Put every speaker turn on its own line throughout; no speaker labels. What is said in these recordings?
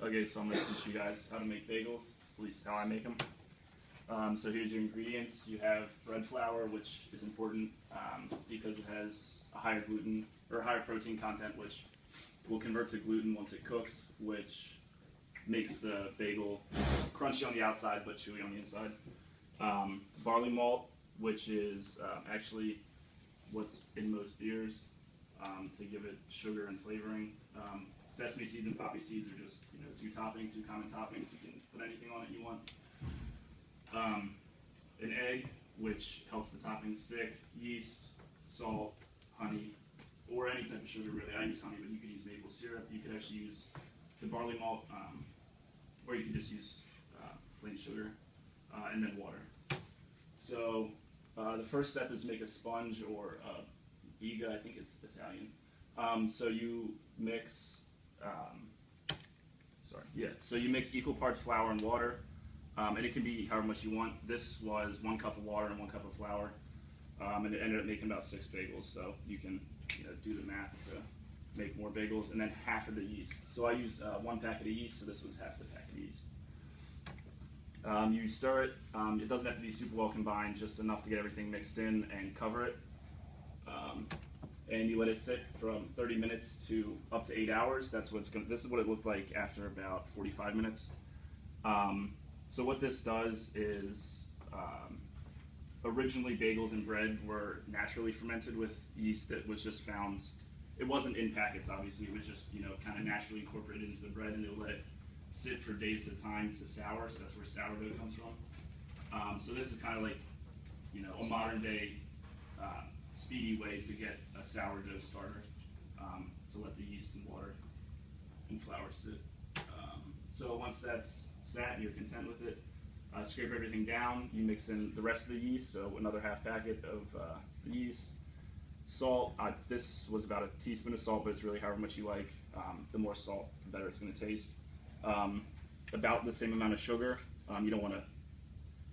Okay, so I'm going to teach you guys how to make bagels, at least how I make them. So here's your ingredients. You have bread flour, which is important because it has a higher gluten or higher protein content, which will convert to gluten once it cooks, which makes the bagel crunchy on the outside but chewy on the inside. Barley malt, which is actually what's in most beers to give it sugar and flavoring. Sesame seeds and poppy seeds are just two common toppings. You can put anything on it you want. An egg, which helps the toppings stick. Yeast, salt, honey, or any type of sugar really. I use honey, but you could use maple syrup. You could actually use the barley malt, or you could just use plain sugar, and then water. So the first step is make a sponge or biga, I think it's Italian. So you mix, so you mix equal parts flour and water, and it can be however much you want. This was 1 cup of water and 1 cup of flour, and it ended up making about 6 bagels. So you can do the math to make more bagels, and then half of the yeast. So I used 1 packet of yeast, so this was half the packet of yeast. You stir it. It doesn't have to be super well combined, just enough to get everything mixed in and cover it. And you let it sit from 30 minutes to up to 8 hours. That's what's going. This is what it looked like after about 45 minutes. So what this does is, originally bagels and bread were naturally fermented with yeast that was just found. It wasn't in packets, obviously. It was just kind of naturally incorporated into the bread, and they'll let it sit for days at a time to sour. So that's where sourdough comes from. So this is kind of like a modern day speedy way to get a sourdough starter, to let the yeast and water and flour sit. So once that's sat and you're content with it, scrape everything down. You mix in the rest of the yeast, so another half packet of the yeast. Salt, this was about a teaspoon of salt, but it's really however much you like. The more salt, the better it's going to taste. About the same amount of sugar. You don't want to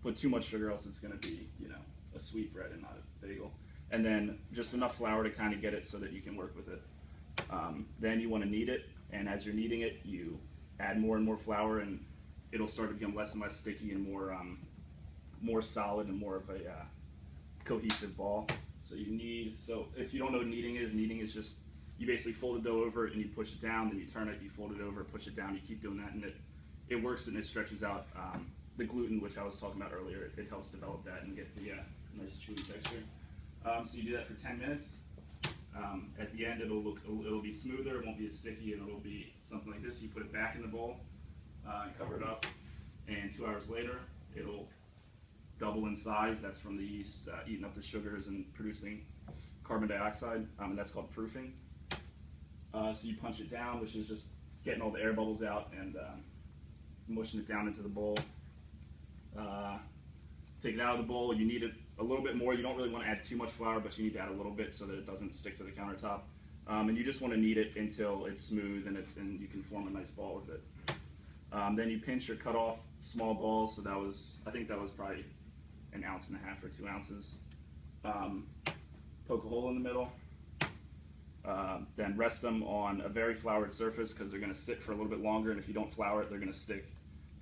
put too much sugar, else it's going to be a sweet bread and not a bagel. And then just enough flour to kind of get it so that you can work with it. Then you want to knead it, and as you're kneading it, you add more and more flour, and it'll start to become less and less sticky and more solid and more of a cohesive ball. So you knead. So if you don't know what kneading is just you basically fold the dough over and you push it down, then you turn it, you fold it over, push it down, you keep doing that, and it works and it stretches out the gluten, which I was talking about earlier. It helps develop that and get the nice chewy texture. So you do that for 10 minutes. At the end, it'll be smoother, it won't be as sticky, and it'll be something like this. You put it back in the bowl and cover it up, and 2 hours later, it'll double in size. That's from the yeast eating up the sugars and producing carbon dioxide, and that's called proofing. So you punch it down, which is just getting all the air bubbles out and mushing it down into the bowl. Take it out of the bowl. You need it a little bit more. You don't really want to add too much flour, but you need to add a little bit so that it doesn't stick to the countertop. And you just want to knead it until it's smooth and you can form a nice ball with it. Then you pinch or cut off small balls. So I think that was probably 1.5 ounces or 2 ounces. Poke a hole in the middle. Then rest them on a very floured surface because they're going to sit for a little bit longer, and if you don't flour it, they're going to stick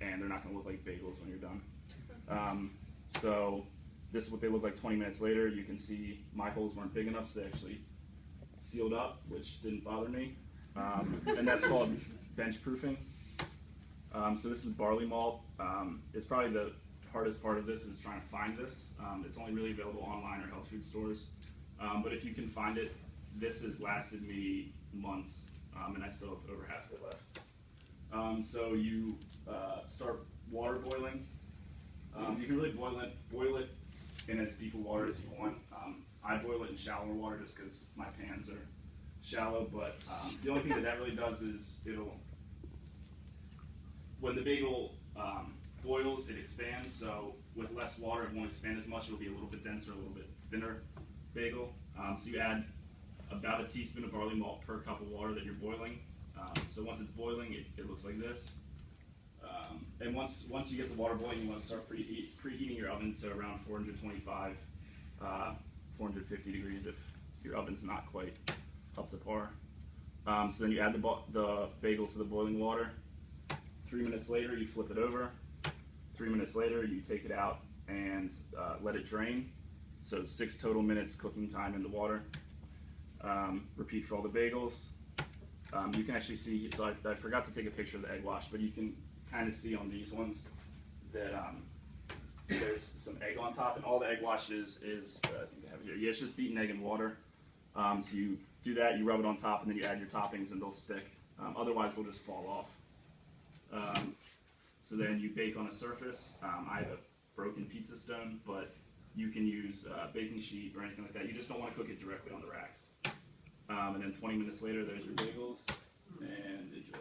and they're not going to look like bagels when you're done. So this is what they look like 20 minutes later. You can see my holes weren't big enough, so they actually sealed up, which didn't bother me. And that's called bench proofing. So this is barley malt. It's probably the hardest part of this is trying to find this. It's only really available online or health food stores. But if you can find it, this has lasted me months, and I still have over half of it left. So you start water boiling. You can really boil it in as deep a water as you want. I boil it in shallower water just because my pans are shallow, but the only thing that really does is when the bagel boils, it expands, so with less water it won't expand as much. It'll be a little bit denser, a little bit thinner bagel. So you add about a teaspoon of barley malt per cup of water that you're boiling. So once it's boiling, it looks like this. And once you get the water boiling, you want to start preheating your oven to around 425, 450 degrees if your oven's not quite up to par. So then you add the bagel to the boiling water. 3 minutes later, you flip it over. 3 minutes later, you take it out and let it drain. So 6 total minutes cooking time in the water. Repeat for all the bagels. You can actually see, so I forgot to take a picture of the egg wash, but you can kind of see on these ones that there's some egg on top, and all the egg wash is I think I have it here. Yeah, it's just beaten egg and water. So you do that, you rub it on top, and then you add your toppings, and they'll stick. Otherwise, they'll just fall off. So then you bake on a surface. I have a broken pizza stone, but you can use a baking sheet or anything like that. You just don't want to cook it directly on the racks. And then 20 minutes later, there's your bagels, and enjoy.